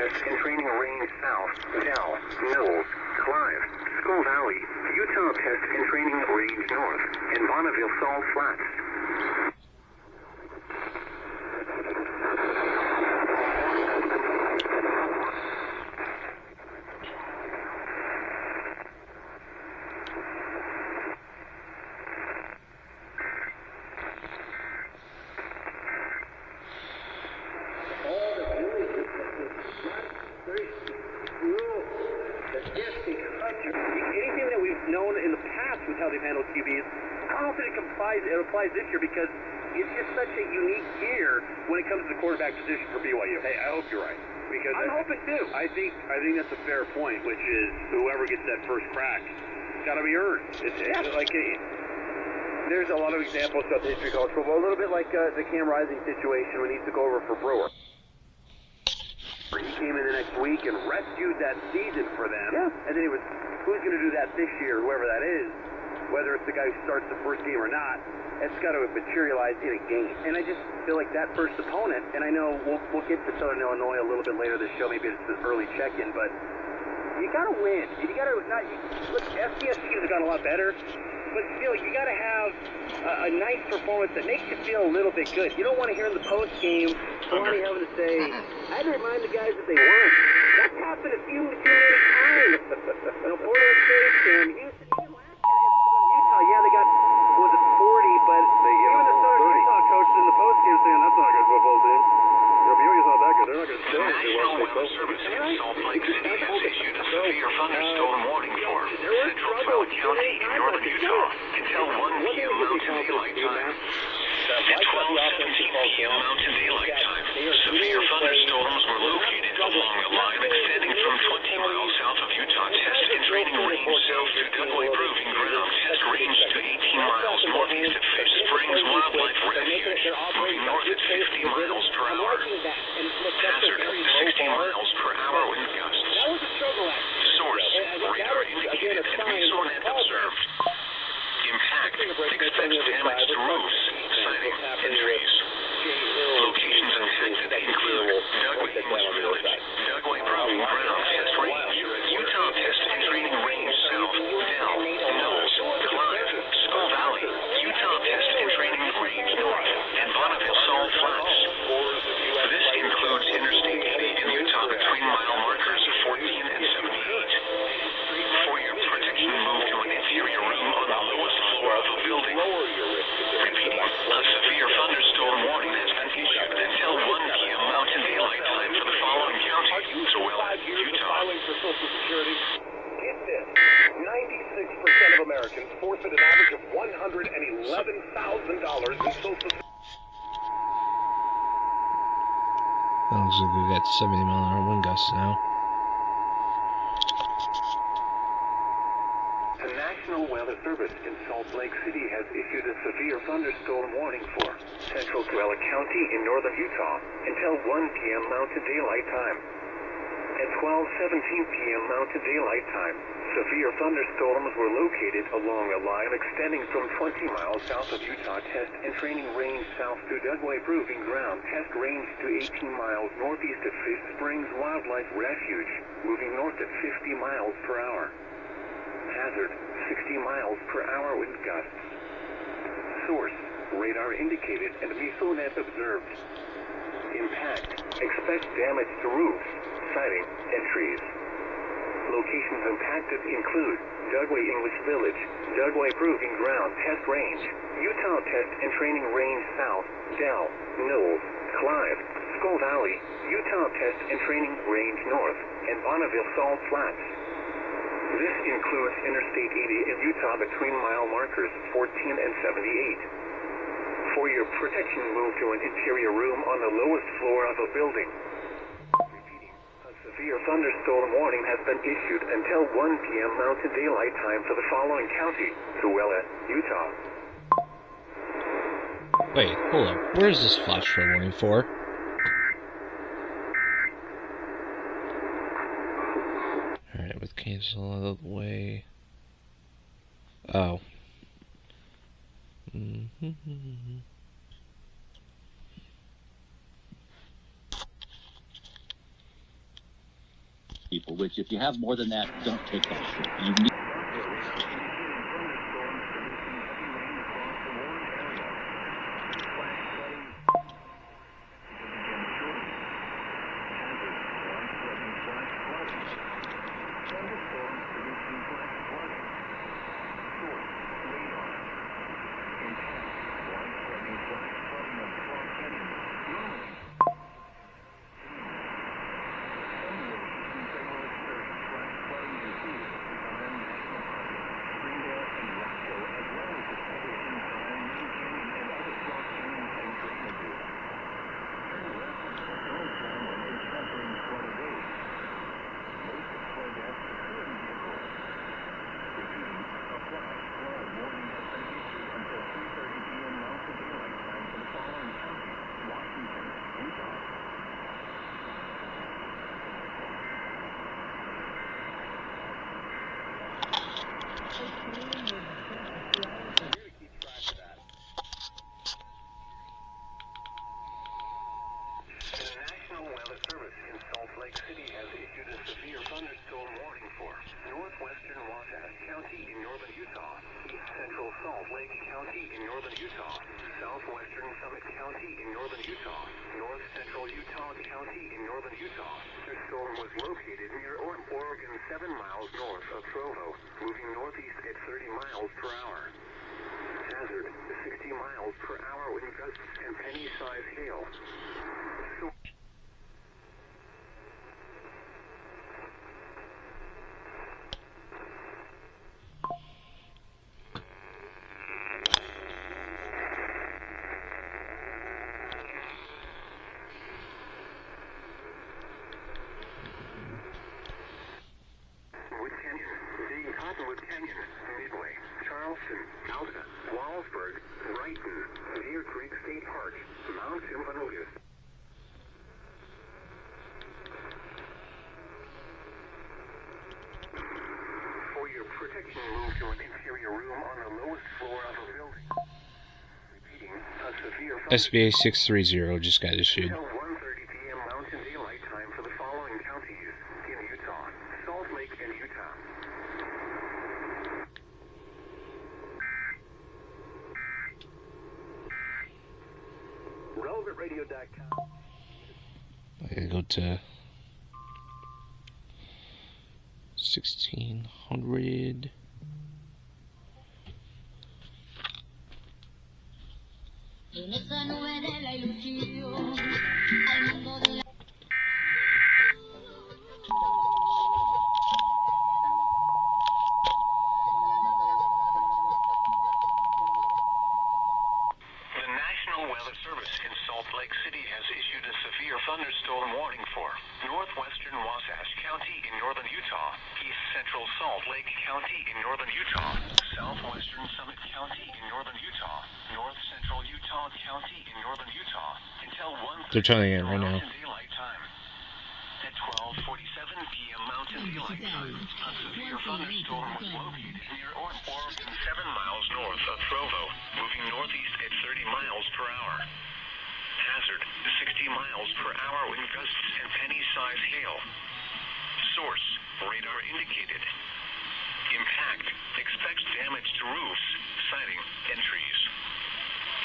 Test and Training Range South, Dell, Knowles, Clive, Skull Valley, Utah Test and Training Range North, and Bonneville Salt Flats. Anything that we've known in the past with how they've handled QBs, I don't think it applies this year because it's just such a unique year when it comes to the quarterback position for BYU. Hey, I hope you're right. Because I'm hoping too. I think that's a fair point, which is whoever gets that first crack, it's got to be earned. There's a lot of examples throughout the history of college football, a little bit like the Cam Rising situation when he took over for Brewer. He came in the next week and rescued that season for them. Yeah. And then it was, who's going to do that this year, whoever that is, whether it's the guy who starts the first game or not, it's got to materialize in a game. And I just feel like that first opponent, and I know we'll get to Southern Illinois a little bit later this show, maybe it's an early check-in, but you got to win. You got to, look, FCS teams have gotten a lot better, but still, you got to have a nice performance that makes you feel a little bit good. You don't want to hear in the post game Lonnie having to say, I had to remind the guys that they won. That's happened too many times. Florida State and Houston, even last year, Utah, yeah, they got, was it 40, but even the Southern Utah coaches in the post game saying that's not a good football team. BYU's not that good. They're not going to stay. National Weather Service in Salt Lake City has issued a severe thunderstorm warning for central Trumbull County in northern Utah until 1 p.m. Mountain Daylight Time. At 12:17 p.m. Mountain Daylight Time, severe thunderstorms were located along a line extending from 20 miles south of Utah Test and Training Range south to Dugway Proving Ground Test Range to 18 miles northeast of Fish Springs Wildlife Refuge, moving north at 50 miles per hour. Hazard up to 60 miles per hour wind gusts. Source, radar indicated and Mesonet observed. Impact, expects damage to roofs, siding, and trees. Locations impacted include Dugway English Village, Dugway Proving Ground Test Range, Utah Test and Training Range South, Dell, Knowles, Clive, Skull Valley, Utah Test and Training Range North, and Bonneville Salt Flats. This includes Interstate 80 in Utah between mile markers 14 and 78. For your protection, move to an interior room on the lowest floor of the building. Repeating, a severe thunderstorm warning has been issued until 1 p.m. Mountain Daylight Time for the following counties: Tooele, Utah. Get this, 96% of Americans forfeit an average of $111,000 in Social Security. That looks like we got 70-mile-an-hour wind gusts now. The National Weather Service in Salt Lake City has issued a severe thunderstorm warning for central Tooele County in northern Utah until 1 p.m. Mountain Daylight Time. At 12:17 p.m. Mountain Daylight Time, severe thunderstorms were located along a line extending from 20 miles south of Utah Test and Training Range south to Dugway Proving Ground Test Range to 18 miles northeast of Fish Springs Wildlife Refuge, moving north at 50 miles per hour. Hazard, 60 miles per hour wind gusts. Source, radar indicated and Mesonet observed. Impact, expect damage to roofs, siding, and trees. Locations impacted include Dugway English Village, Dugway Proving Ground Test Range, Utah Test and Training Range South, Dell, Knowles, Clive, Skull Valley, Utah Test and Training Range North, and Bonneville Salt Flats. This includes Interstate 80 in Utah between mile markers 14 and 78. For your protection, move to an interior room on the lowest floor of a building. Repeating, a severe thunderstorm warning has been issued until 1 p.m. Mountain Daylight Time for the following county: Tooele, Utah. Wait, hold up. Where's this flash flood warning for? Alright, with cancel out of the way. Oh. people, which if you have more than that, don't take that shit. You need move to an interior room on the lowest floor of a building. Repeating, a severe SVA 630 just got issued. Until 1:30 p.m. Mountain Daylight Time for the following counties in Utah: Salt Lake and Utah. RelevantRadio.com. I gotta go to 1600. En esa nube de la ilusión, al mundo de la... The National Weather Service in Salt Lake City has issued a severe thunderstorm warning for northwestern Wasatch County in northern Utah, east central Salt Lake County in northern Utah, southwestern Summit County in northern Utah, north central Utah County in northern Utah, until 1:30 They're telling it right now. Mountain Daylight Time. At 12:47 p.m. Mountain Daylight Time, a severe thunderstorm was located near Oregon, 7 miles north of Provo, moving northeast at 30 miles per hour. Hazard, 60 miles per hour wind gusts and penny-sized hail. Source, radar indicated. Impact, expects damage to roofs, siding, and trees.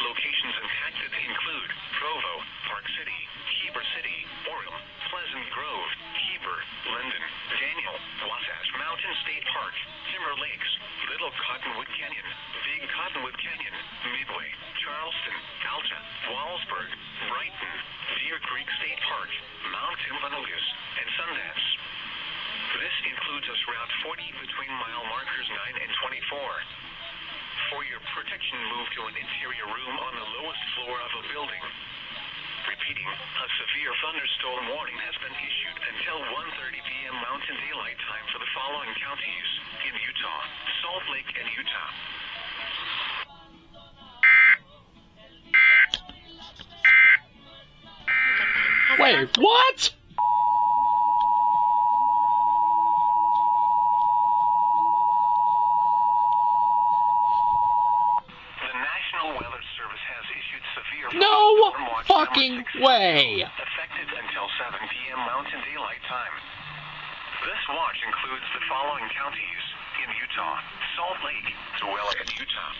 Locations impacted include Provo, Park City, Heber City, Orem, Pleasant Grove, Heber, Linden, Daniel, Wasatch Mountain State Park, Timber Lakes, Little Cottonwood Canyon, Big Cottonwood Canyon, Midway, Charleston, Alta, Wallsburg, Brighton, Deer Creek State Park, Mount Timpanogos, and Sundance. This includes us Route 40 between mile markers 9 and 24. For your protection, move to an interior room on the lowest floor of a building. Repeating, a severe thunderstorm warning has been issued until 1:30 p.m. Mountain Daylight Time for the following counties in Utah, Salt Lake and Utah. Wait, what? No fucking way! Effective until 7 p.m. Mountain Daylight Time. This watch includes the following counties in Utah: Salt Lake, Tooele, and Utah.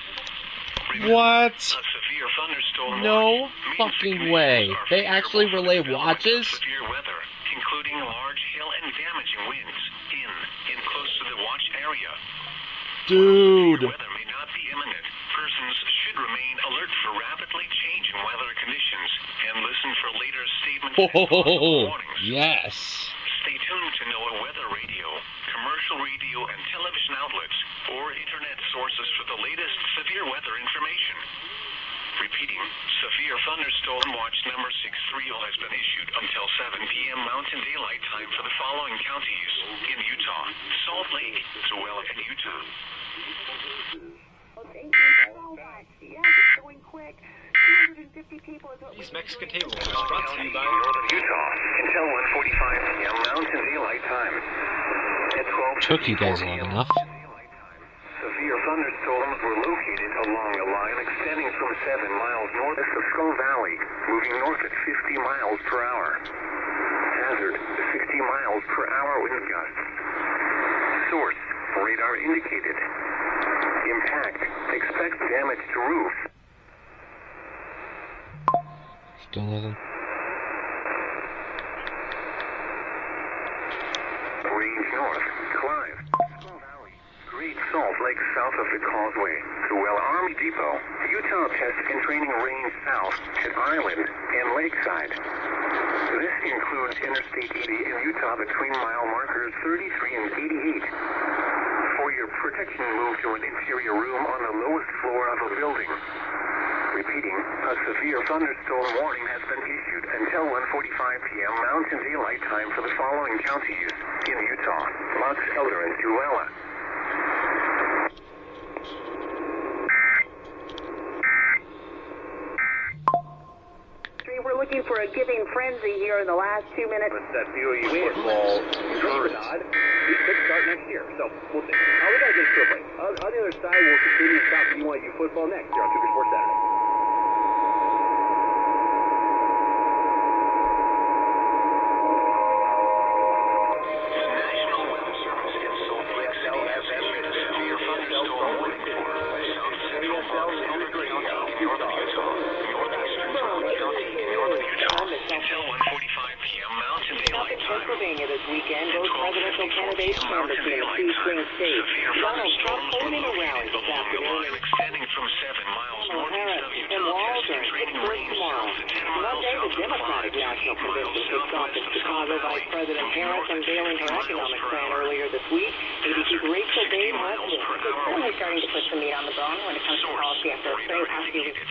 Remember, What? a severe thunderstorm No warning means fucking the way. conditions are They actually favorable for relay the development of watches? severe weather, including large hail and damaging winds in close to the watch area. Dude. While severe weather may not be imminent, persons should remain alert for rapidly changing weather conditions and listen for later statements and possible warnings. Yes. Stay tuned to NOAA weather radio, commercial radio and television outlets, or internet sources for the latest severe weather information. Repeating, severe thunderstorm watch number 630 has been issued until 7 p.m. Mountain Daylight Time for the following counties in Utah: Salt Lake, Tooele, and Utah. Thank you so much. Yes, it's going quick. 250 people is what These Mexican table orders brought to you by Northern Utah until 1:45 p.m. Mountain Daylight Time. At 12 Took you guys long enough. severe thunderstorms were located along a line extending from 7 miles northwest of Skull Valley, moving north at 50 miles per hour. Hazard, 60 miles per hour wind gusts. Source, radar indicated. Impact, expect damage to roof. Still nothing. Range north, Clive, Skull Valley, Great Salt Lake south of the Causeway, Tooele Army Depot, Utah Test and Training Range south at Island and Lakeside. This includes Interstate 80 in Utah between mile markers 33 and 88. For your protection, move to an interior room on the lowest floor of a building. Repeating, a severe thunderstorm warning has been issued until 1:45 p.m. Mountain Daylight Time for the following counties in Utah: Box Elder and Tooele. we're looking for a giving frenzy here in the last 2 minutes. That BOU football hurts. He could start next year, so we'll see. We got to get to a break. On the other side, we'll continue to talk BYU football next here on Cougar Sports Saturday. Pennsylvania this weekend, both presidential candidates canvassing in a few swing states. Donald Trump holding a rally this afternoon. Extending from 7 miles Kamala Harris and Walden Pittsburgh tomorrow. Monday, the Democratic National Convention kicks off in Chicago. Vice President Harris unveiling her economic plan earlier this week. ABC's Rachel Dane has this. It's really starting to put some meat on the bone when it comes to policy after a spring past few weeks.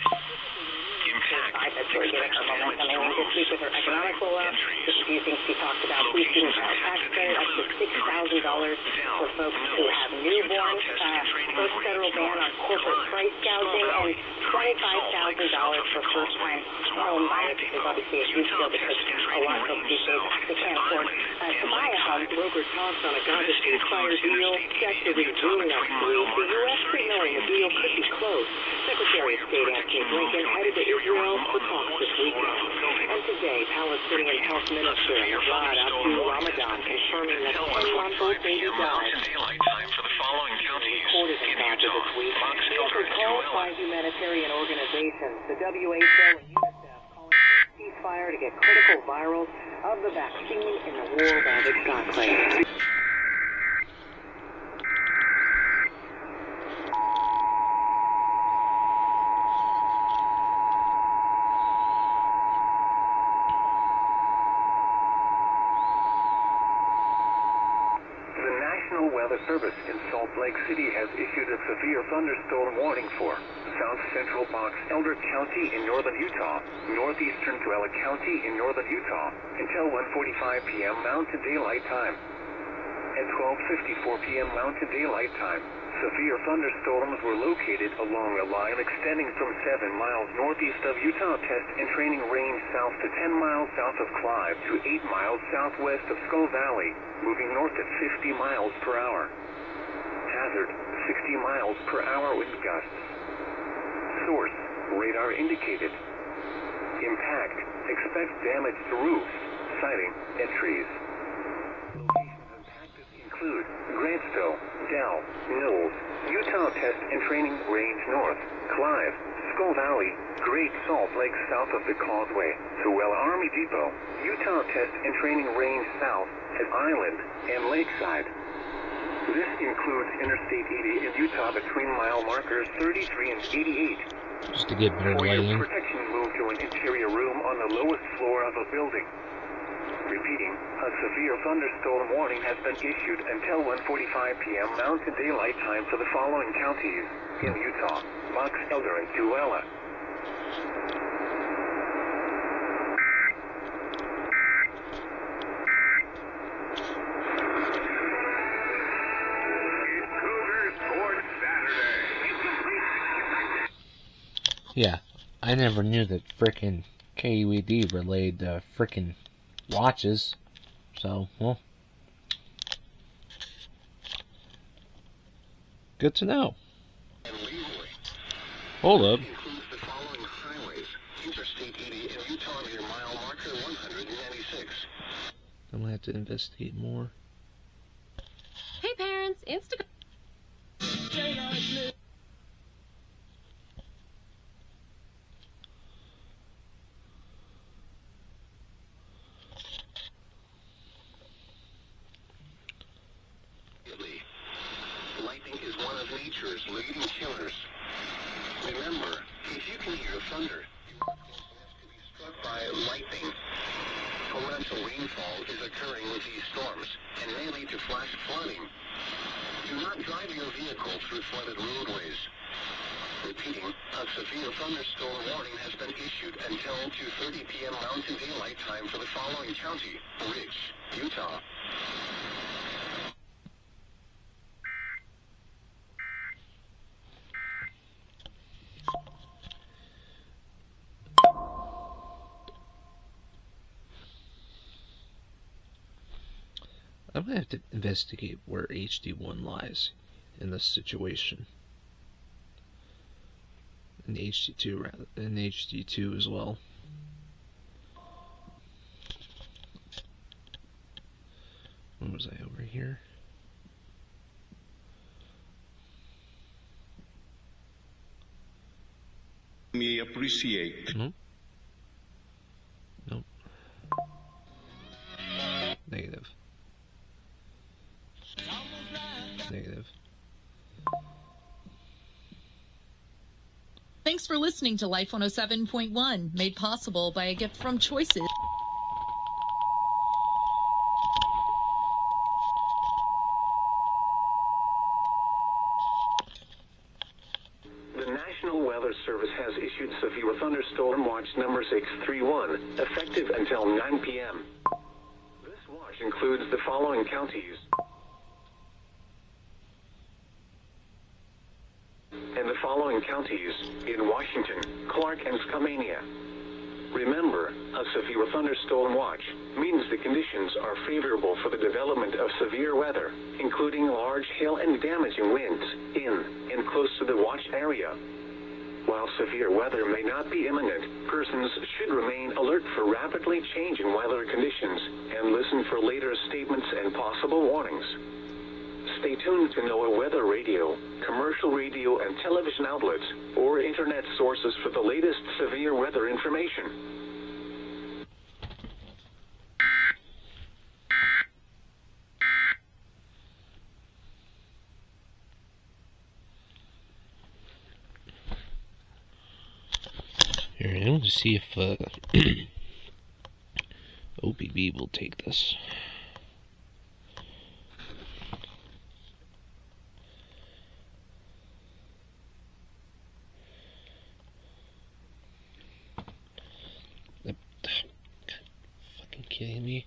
That's really giving her momentum. I mean, this week with her economic rollout, just a few things she talked about. Boosting child tax credit up to $6,000 for folks who have newborns. First federal ban on corporate price gouging, and $25,000 for first-time home buyers, which is obviously a huge deal because a lot of folks these days they can't afford to buy a home. Broker talks on a Gaza ceasefire deal set to resume next week. The U.S. signaling the deal could be close. Secretary of State Antony Blinken headed to Israel for talks this weekend. And today, Palestinian Health Minister Nawad Abdul Ramadan confirming that 10 month-old baby died. Recorded in Gaza this week. He also called by humanitarian organizations, the WHO and UNICEF, calling for a ceasefire to get critical vials of the vaccine in the war-ravaged enclave. Service in Salt Lake City has issued a severe thunderstorm warning for South Central Box Elder County in northern Utah, northeastern Tooele County in northern Utah, until 1:45 p.m. Mountain Daylight Time. At 12:54 p.m. Mountain Daylight Time, severe thunderstorms were located along a line extending from 7 miles northeast of Utah Test and Training Range south to 10 miles south of Clive to 8 miles southwest of Skull Valley, moving north at 50 miles per hour. Hazard, 60 miles per hour wind gusts. Source, radar indicated. Impact, expect damage to roofs, siding, and trees. Location include Grantsville, Dell, Knowles, Utah Test and Training Range North, Clive, Skull Valley, Great Salt Lake south of the Causeway, Sewell Army Depot, Utah Test and Training Range south at Island and Lakeside. This includes Interstate 80 in Utah between mile markers 33 and 88. Just to get better For your lighting. protection, move to an interior room on the lowest floor of a building. Repeating, a severe thunderstorm warning has been issued until 1:45 p.m. Mountain Daylight Time for the following counties in Utah: Box Elder and Tooele. Yeah, I never knew that frickin' KUED relayed frickin' watches. So, well, good to know. Hold up. Includes the following highways: Interstate 80 in Utah near mile marker 196. I'm gonna have to investigate more. Hey parents, Instagram. Lightning is one of nature's leading killers. Remember, if you can hear thunder, you are to be struck by lightning. Torrential rainfall is occurring with these storms and may lead to flash flooding. Do not drive your vehicle through flooded roadways. Repeating, a severe thunderstorm warning has been issued until 2:30 p.m. Mountain Daylight Time for the following county: Rich, Utah. I'm gonna have to investigate where HD1 lies in this situation. And HD2 rather, and HD2 as well. When was I over here? Me appreciate. Nope. Nope. Negative. Negative. Thanks for listening to Life 107.1, made possible by a gift from Choices. The National Weather Service has issued severe thunderstorm watch number 631, effective until 9 p.m. This watch includes the following counties: and the following counties in Washington, Clark, and Skamania. Remember, a severe thunderstorm watch means the conditions are favorable for the development of severe weather, including large hail and damaging winds in and close to the watch area. While severe weather may not be imminent, persons should remain alert for rapidly changing weather conditions and listen for later statements and possible warnings. Stay tuned to NOAA weather radio, commercial radio and television outlets, or internet sources for the latest severe weather information. Here, I want to see if OPB will take this. Fucking kidding me?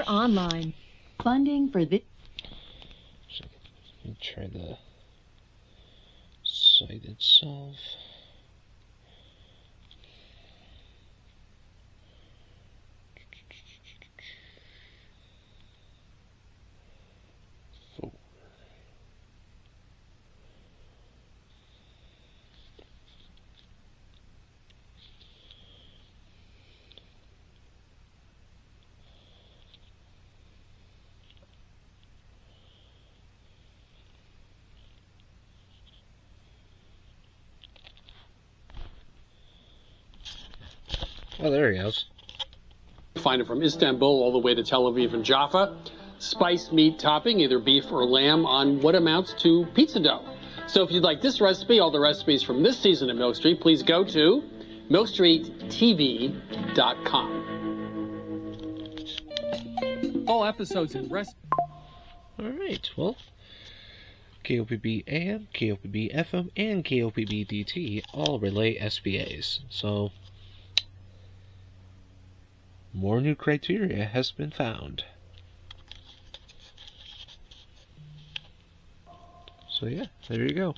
Online. Funding for this. Let me try the site itself. Oh, there he goes. Find it from Istanbul all the way to Tel Aviv and Jaffa. Spiced meat topping, either beef or lamb, on what amounts to pizza dough. So if you'd like this recipe, all the recipes from this season of Milk Street, please go to milkstreettv.com. All episodes and recipes. All right, well, KOPB AM, KOPB FM, and KOPB-DT all relay SVAs. So more new criteria has been found. So yeah, there you go.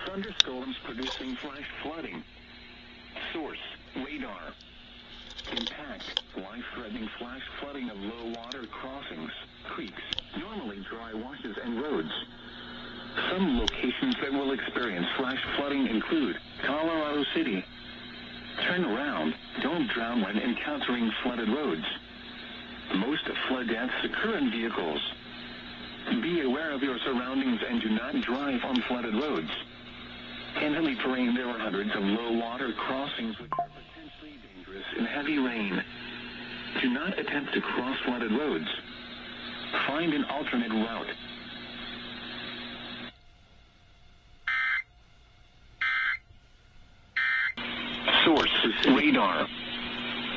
Thunderstorms producing flash flooding. Source, radar. Impact, life-threatening flash flooding of low water crossings, creeks, normally dry washes and roads. Some locations that will experience flash flooding include Colorado City. Turn around, don't drown when encountering flooded roads. Most flood deaths occur in vehicles. Be aware of your surroundings and do not drive on flooded roads. In hilly terrain, there are hundreds of low water crossings which are potentially dangerous in heavy rain. Do not attempt to cross flooded roads. Find an alternate route. Source, radar.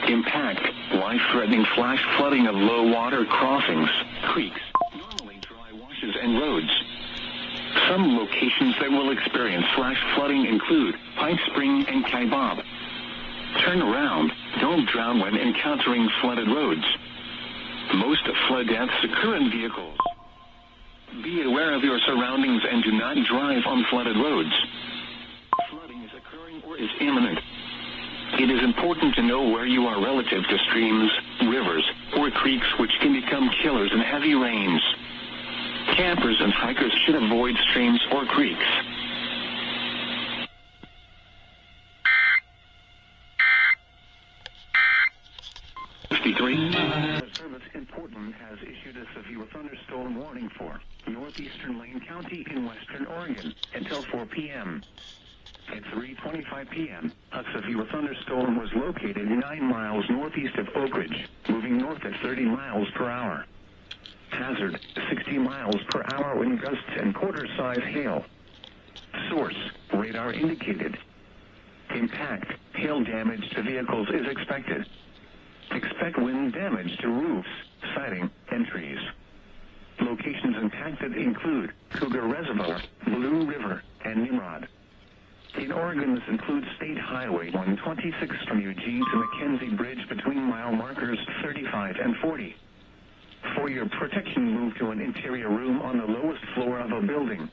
Impact, life-threatening flash flooding of low water crossings, creeks, normally dry washes and roads. Some locations that will experience flash flooding include Pine Spring and Kaibob. Turn around, don't drown when encountering flooded roads. Most flood deaths occur in vehicles. Be aware of your surroundings and do not drive on flooded roads. Flooding is occurring or is imminent. It is important to know where you are relative to streams, rivers, or creeks which can become killers in heavy rains. Campers and hikers should avoid streams or creeks. Service in Portland has issued a severe thunderstorm warning for northeastern Lane County in western Oregon until 4 p.m. At 3:25 p.m., a severe thunderstorm was located 9 miles northeast of Oak Ridge, moving north at 30 miles per hour. Hazard, 60 miles per hour wind gusts and quarter-size hail. Source, radar indicated. Impact, hail damage to vehicles is expected. Expect wind damage to roofs, siding, and trees. Locations impacted include Cougar Reservoir, Blue River, and Nimrod. In Oregon, this includes State Highway 126 from Eugene to McKenzie Bridge between mile markers 35 and 40. For your protection, move to an interior room on the lowest floor of a building.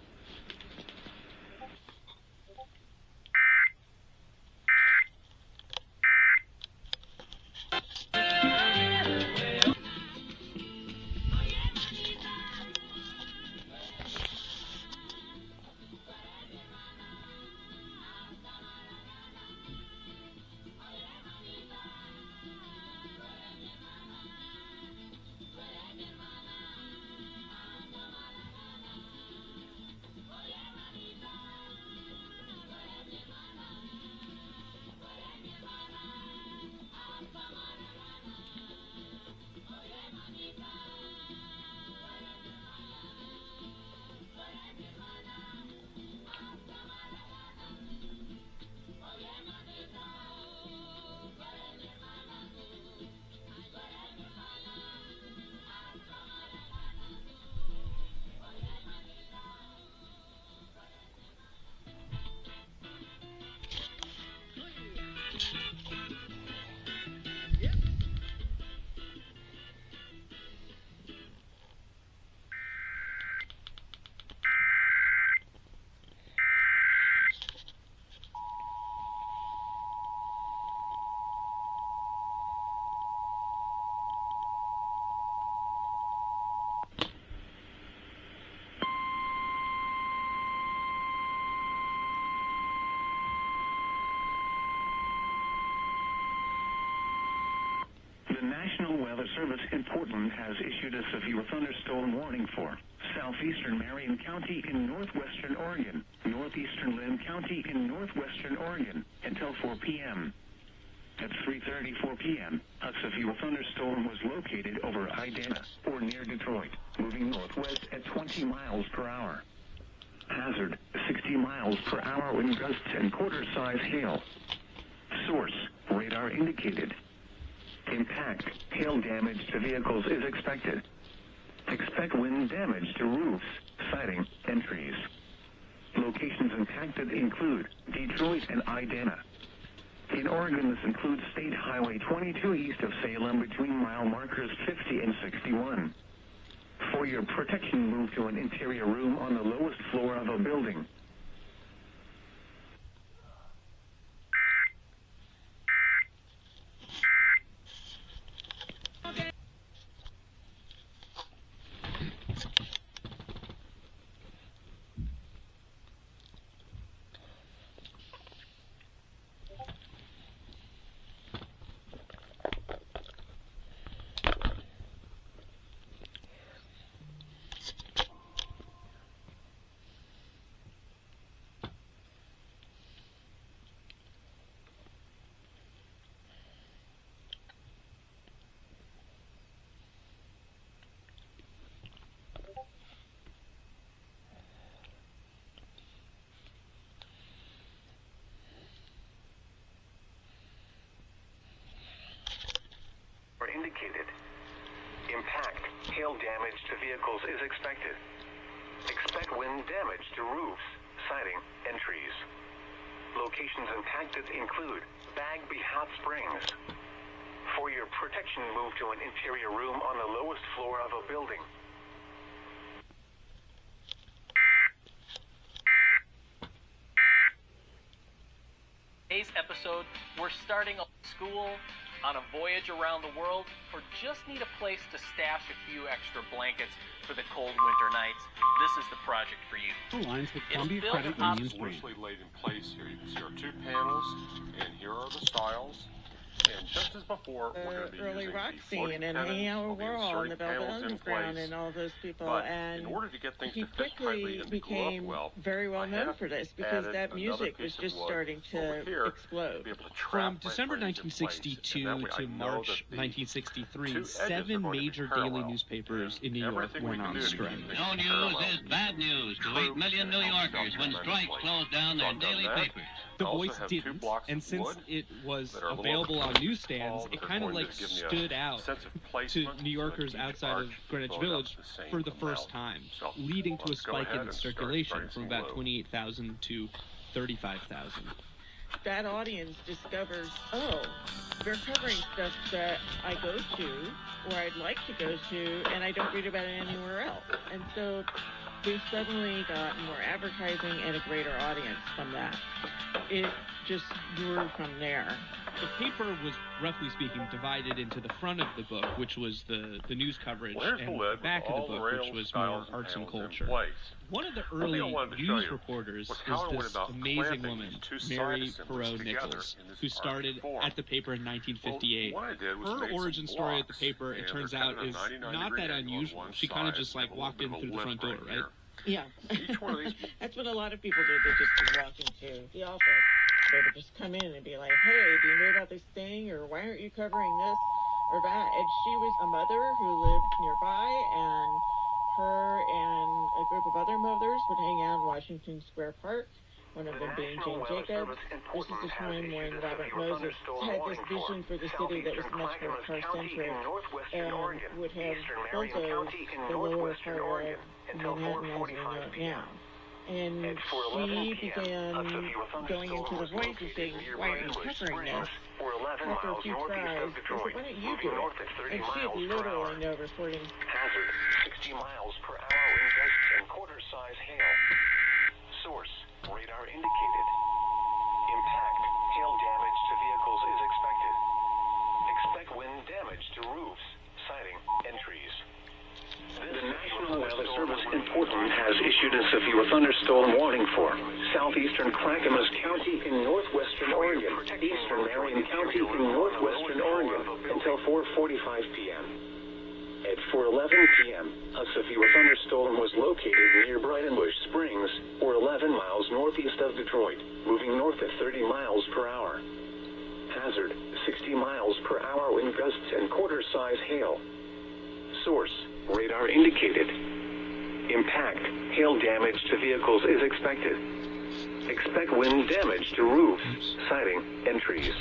The National Weather Service in Portland has issued a severe thunderstorm warning for southeastern Marion County in northwestern Oregon, northeastern Lynn County in northwestern Oregon until 4 p.m. At 3:34 p.m., a severe thunderstorm was located over Idana or near Detroit, moving northwest at 20 miles per hour. Hazard, 60 miles per hour wind gusts and quarter-size hail. Source, radar indicated. Impact, hail damage to vehicles is expected. Expect wind damage to roofs, siding, and trees. Locations impacted include Detroit and Idana. In Oregon, this includes State Highway 22 east of Salem between mile markers 50 and 61. For your protection, move to an interior room on the lowest floor of a building. Indicated. Impact, hail damage to vehicles is expected. Expect wind damage to roofs, siding, and trees. Locations impacted include Bagby Hot Springs. For your protection, move to an interior room on the lowest floor of a building. Today's episode, we're starting school on a voyage around the world, or just need a place to stash a few extra blankets for the cold winter nights. This is the project for you. Lines with Columbia Credit Union Spring. Loosely laid in place here. You can see our two panels, and here are the styles. And just as before, we're going to be early using rock the floating scene and pennant, Our World and the Velvet panels in Underground place. and all those people. But and in order to get things he to fit tightly quickly and became glue up well, very well known for this because added that music another was piece of just wood starting to here explode. to be able to trap From my December frames in place. 1962 And that way I to know March that the 1963, two edges are 7 going to be major parallel. daily newspapers in New York Everything we went can on do to strike. keep things No news parallel. is bad news to 8 million New Yorkers when strikes close down their daily papers. The Voice didn't, and since it was available on newsstands, it kind of like stood out to New Yorkers outside of Greenwich Village for the first time, leading to a spike in its circulation from about 28,000 to 35,000. That audience discovers, oh, they're covering stuff that I go to or I'd like to go to, and I don't read about it anywhere else. And so we suddenly got more advertising and a greater audience from that. It just grew from there. The paper was, roughly speaking, divided into the front of the book, which was the news coverage, and the back of the book, which was more arts and culture. One of the early news reportors is this amazing woman, Mary Perot Nichols, who started at the paper in 1958. Her origin story at the paper, it turns out, is not that unusual. She kind of just like walked in through the front door, right? Yeah. That's what a lot of people do. They just walk into the office. They would just come in and be like, hey, do you know about this thing? Or why aren't you covering this or that? And she was a mother who lived nearby, and her and a group of other mothers would hang out in Washington Square Park, one of them being Jane Jacobs. This is the time when Robert Moses had this vision for the city that was much more car-centric and would have bulldozed the lower part of Manhattan as we know it now. And she began going into the Voice and saying, why are you covering this? After a few tries, I said, why don't you do it? And she had literally no reporting. Hazard, 60 miles per hour in gusts and quarter-size hail. Source, radar indicated. Impact, hail damage to vehicles is expected. Expect wind damage to roofs, siding, and trees. The National Weather Service Portland has issued a severe thunderstorm warning for southeastern Clackamas County in northwestern Oregon, eastern Marion County in northwestern Oregon until 4:45 p.m. At 4:11 p.m., a severe thunderstorm was located near Brightonbush Springs, or 11 miles northeast of Detroit, moving north at 30 miles per hour. Hazard, 60 miles per hour wind gusts and quarter-size hail. Source, radar indicated. Impact, hail damage to vehicles is expected. Expect wind damage to roofs, siding, and trees.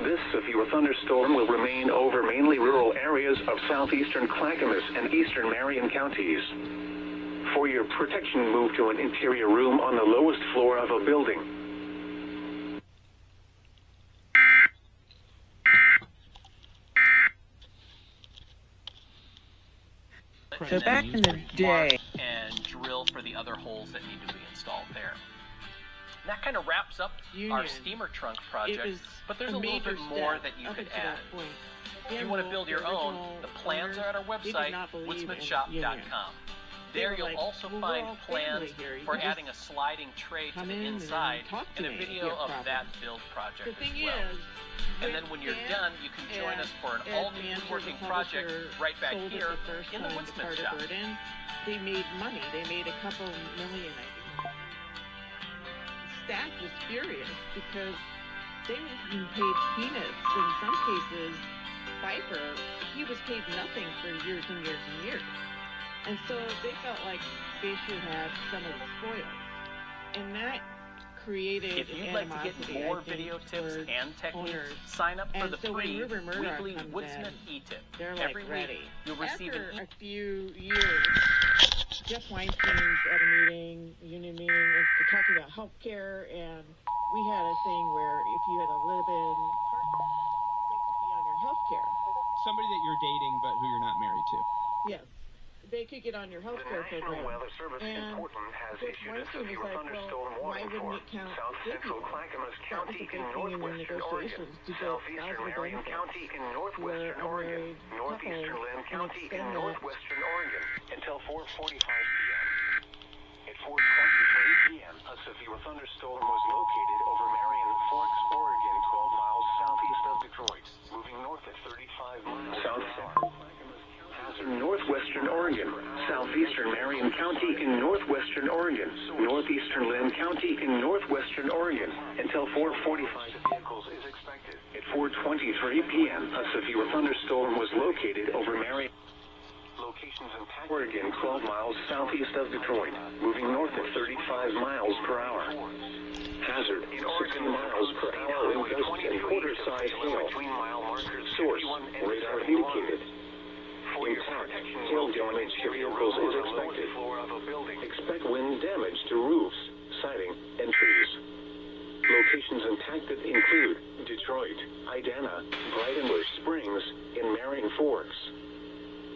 This severe thunderstorm will remain over mainly rural areas of southeastern Clackamas and eastern Marion counties. For your protection, move to an interior room on the lowest floor of a building. So back in the day, and drill for the other holes that need to be installed there. And that kind of wraps up our steamer trunk project, but there's a little bit more that you could add. If you want to build your own, the plans are at our website, woodsmithshop.com. There you'll also find plans for adding a sliding tray to the inside and a video of that build project as well. And then when you're done, you can join us for an all-new woodworking project right back here in the Woodsmith Shop. They made money. They made a couple million, I think. Staff was furious because they were being paid peanuts. In some cases, Piper, he was paid nothing for years and years and years. And so they felt like they should have some of the spoils. And that created If you'd like to get more video tips and techniques, sign up for the free weekly Woodsmith e-tip. Every week, you'll receive a few years, Jeff Weinstein's at a meeting, union meeting, and talking about health care, and we had a thing where if you had a live-in partner, they could be on your health care. Somebody that you're dating but who you're not married to. Yes. They could get on your health care program. The National Weather Service in Portland has issued a severe thunderstorm warning for south central Clackamas County in northwestern Oregon, southeastern Marion County in northwestern Oregon, northeastern Lynn County in northwestern Oregon until 4:45 p.m. At 4:23 p.m., a severe thunderstorm was located over Marion Forks, Oregon, 12 miles southeast of Detroit, moving north at 35 miles per hour. Northwestern Oregon, southeastern Marion County in northwestern Oregon, northeastern Lynn County in northwestern Oregon until 4:45 vehicles is expected. At 4:23 p.m., a severe thunderstorm was located over Marion. Locations in Oregon, 12 miles southeast of Detroit, moving north at 35 miles per hour. Hazard, 60 miles per hour wind gusts and quarter-size hail. Source, radar indicated. Impact, hail damage to vehicles is expected. Expect wind damage to roofs, siding, and trees. Locations impacted include Detroit, Idana, Brightonbush Springs, and Marion Forks.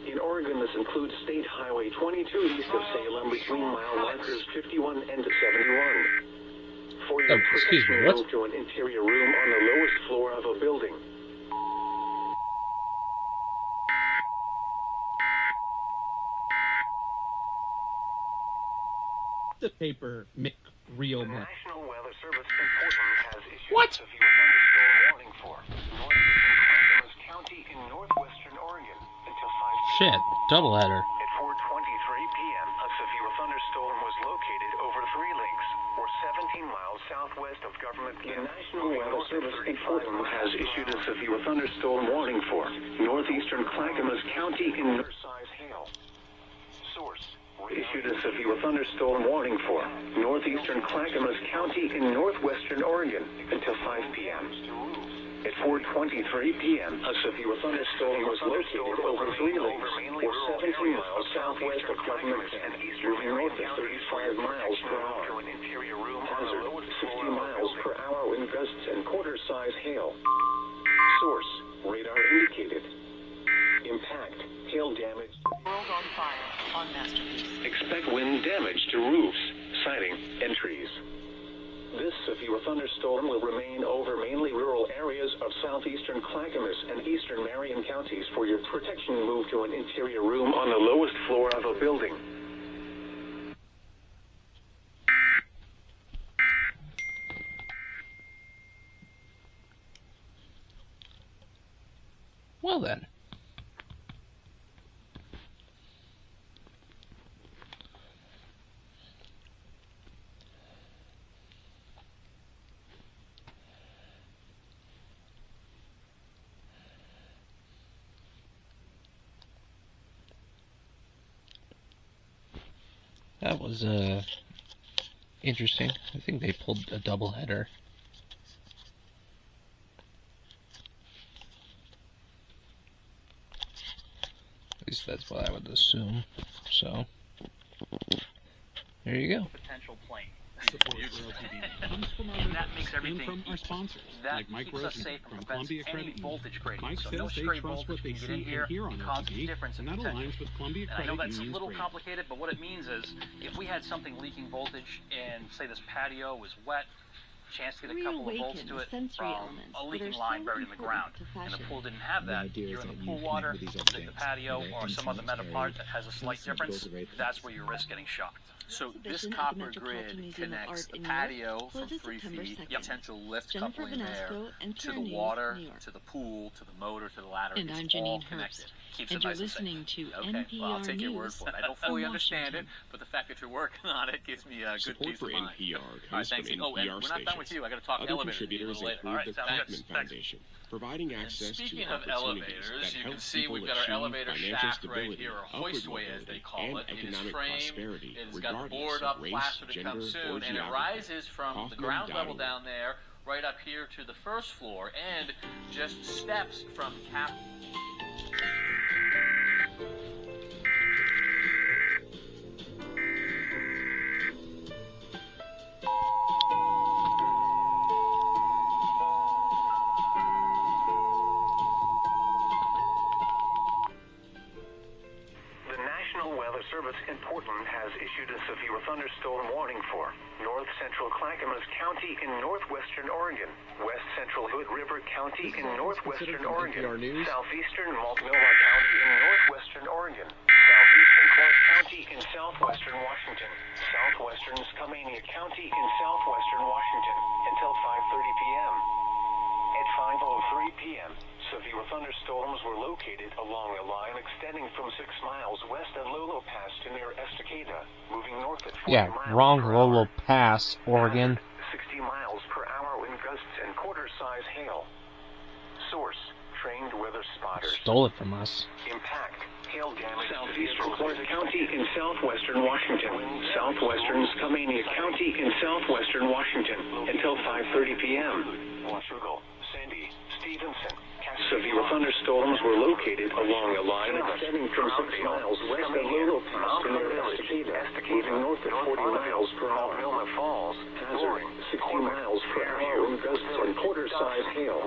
In Oregon, this includes State Highway 22 east of Salem between mile markers 51 and 71. For your protection, move to an interior room on the lowest floor of a building. The paper real The National Weather Service in Portland has issued a severe thunderstorm warning for northeastern Clackamas County in northwestern Oregon until 5 Shit, doubleheader. At 4:23 p.m., a severe thunderstorm was located over Three Links, or 17 miles southwest of Government Camp. The National Weather Service in Portland has issued a severe thunderstorm warning for northeastern Clackamas County in size hail. Source. Issued a severe thunderstorm warning for northeastern Clackamas County in northwestern Oregon until 5 p.m. At 4:23 p.m., a severe thunderstorm was located over Three Lakes, or 17 miles southwest of Government Camp, moving north at 35 miles per hour. Hazard, 60 miles per hour wind gusts and quarter-size hail. Source, radar indicated. Impact, hail damage. World on fire on Masterpiece. Expect wind damage to roofs, siding, and trees. This severe thunderstorm will remain over mainly rural areas of southeastern Clackamas and eastern Marion counties. For your protection, move to an interior room on the lowest floor of a building. Well then. That was interesting. I think they pulled a doubleheader. At least that's what I would assume. So, there you go. Potential plane. Support for LPD comes from our That makes everything and from our sponsors, that like Mike keeps us Rosen safe from and Columbia prevents any Credit voltage Union. grading. Mike So says no they stray trust what voltage they can get in see here and hear on causes LPD, difference in and that potential. aligns with Columbia And I Credit know that's a Union's little rating. complicated, but what it means is if we had something leaking voltage and say this patio was wet, chance to get a couple of volts to it from a leaking line buried in the ground, and the pool didn't have that. You're in the pool water, like the patio or some other metal part that has a slight difference, that's where you risk getting shocked. So this copper grid connects the patio from 3 feet, potential lift coupling there, to the water, to the pool, to the motor, to the ladder. And it's I'm all Janine connected. Herbst, Keeps and it you're nice and listening safe. to Okay, well, I'll NPR take your word News for it. I don't fully from understand it, Washington. but the fact that you're working on it gives me a good Support peace for of mind. NPR All right, comes thanks. from Oh, and NPR we're not done with stations. you. I got to talk Other elevators with you a contributors little later. All include right, the sounds Hoffman good. Thanks. Foundation, providing access Speaking to of opportunities elevators, that you help can see people we've got our achieve elevator financial shaft right stability, here, or upward hoistway as they mobility, call and it. It is economic framed, prosperity, it has got the regardless board of up, race, plaster to gender, come or soon, and it geography. rises from the Hoffman ground level Dowding. down there right up here to the first floor, and just steps from cap. The National Weather Service in Portland has issued a severe thunderstorm warning for north central Clackamas County in northwestern Oregon, west central Hood River County in northwestern Oregon, southeastern Multnomah County in northwestern Oregon, southeastern Clark County in southwestern Washington, southwestern Skamania County in southwestern Washington until 5:30 p.m. At 5:03 p.m., severe thunderstorms were located along a line extending from 6 miles west of Lolo Pass to near Estacada, moving north at 40 Yeah, miles wrong per Lolo hour. Pass, Oregon. 60 miles per hour wind gusts and quarter-size hail. Source, trained weather spotters. Stole it from us. Impact, hail damage. Southeastern Clark County in southwestern Washington. Southwestern Skamania County in southwestern Washington until 5:30 p.m. Washougal, Sandy, Stevenson. Severe thunderstorms were located along a line extending from 6 miles west of Lolo Pass to near Estacada, moving north at 40 miles per hour. Multnomah Falls, Hazard, 60 miles per hour wind gusts and quarter-size hail.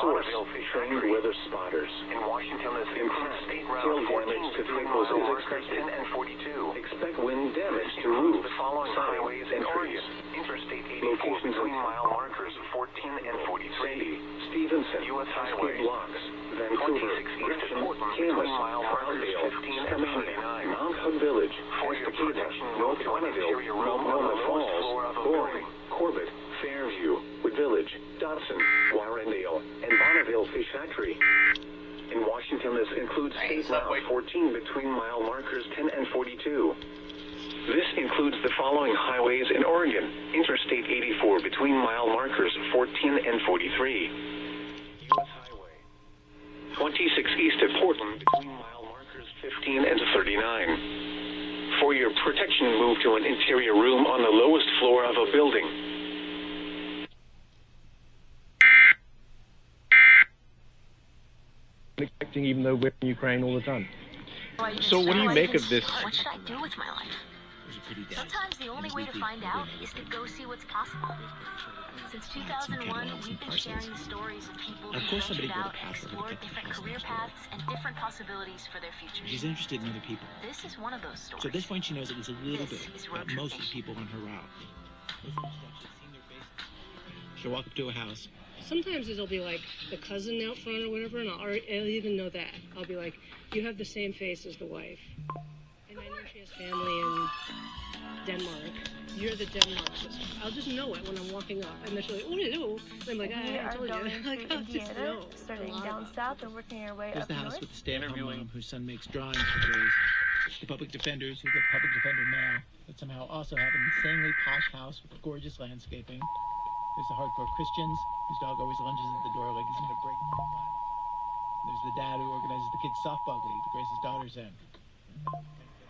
Source, trained weather spotters. In Washington, this includes state route 14 to 3 miles west 10 and 42. Expect wind damage to roofs, highways, and Oregon. Interstate 84 between mile markers 14 and 43. Stevenson, U.S. Highway blocks, Vancouver, Gresham, Camas, Brownville, Skamania, Mount Hood Village, Estacada, North Bonneville, Multnomah Falls, Boring, Corbett, Fairview, Wood Village, Dodson, Warrendale, and Bonneville Fish Factory. In Washington, this includes State Route 14 between mile markers 10 and 42. This includes the following highways in Oregon: Interstate 84 between mile markers 14 and 43. U.S. Highway 26 east of Portland between mile markers 15 and 39. For your protection, move to an interior room on the lowest floor of a building. Expecting, even though we're in Ukraine all the time. So what do you make of this? What should I do with my life? Sometimes the only way to find out is to go see what's possible. Since 2001, we've been sharing the stories of people who ventured out and explored different career paths and different possibilities for their futures. She's interested in other people. This is one of those stories. So at this point she knows at least a little This bit is about road most of trip the people on her route. She'll walk up to a house. Sometimes it'll be like the cousin out front or whatever, and I'll even know that. I'll be like, you have the same face as the wife. And I know she has family, and Denmark. You're the Denmark sister. I'll just know it when I'm walking up. And then she'll like, what do you do? And I'm like, I told you. Like, I'll just know. Starting down south and working your way There's up the house north. with the stay-at-home mom whose son makes drawings for juries. The public defenders who get public defender mail, but somehow also have an insanely posh house with gorgeous landscaping. There's the hardcore Christians whose dog always lunges at the door like he's going to break the glass. There's the dad who organizes the kids' softball league that Grace's daughter's in.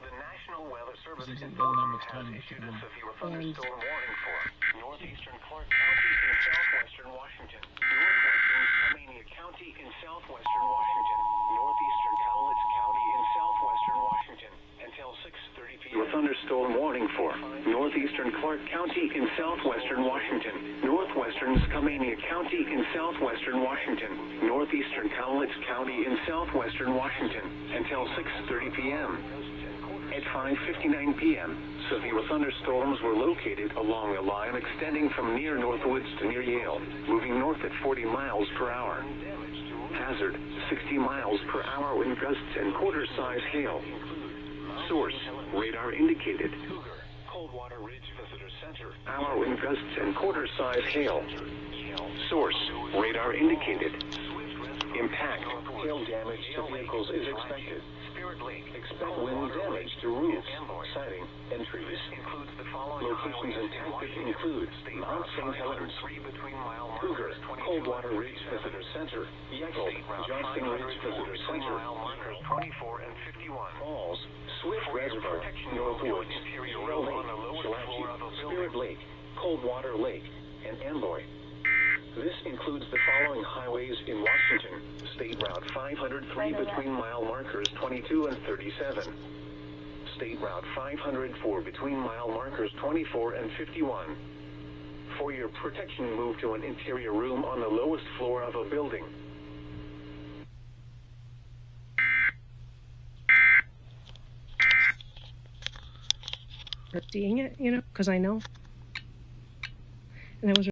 The National Weather Service Seems like in the other Florida number's has time issued a to severe thunderstorm warning for northeastern Clark County in southwestern Washington, northwestern Skamania County in southwestern Washington, northeastern Cowlitz County in southwestern Washington, until 6:30 p.m. A thunderstorm warning for northeastern Clark County in southwestern Washington, northwestern Skamania County in southwestern Washington, northeastern Cowlitz County in southwestern Washington, until 6:30 p.m. At 5:59 p.m., severe thunderstorms were located along a line extending from near Northwoods to near Yale, moving north at 40 miles per hour. Hazard, 60 miles per hour wind gusts and quarter-size hail. Source, radar indicated. Coldwater Ridge Visitor Center. Hour wind gusts and quarter-size hail. Source, radar indicated. Impact, hail damage to vehicles is expected. Expect wind damage to roofs, siding, and trees. Locations impacted include Mount St. Helens, Cougar, Coldwater Ridge Visitor Center, Yeckle, Johnson Ridge Visitor Center, 24 and 51, Falls, Swift Reservoir, Northwoods, Yale Lake, Schlafly, Spirit Lake, Coldwater Lake, and Amboy. This includes the following highways in Washington: State Route 503 between mile markers 22 and 37. State Route 504 between mile markers 24 and 51. For your protection, move to an interior room on the lowest floor of a building. Seeing it, because I know. And I was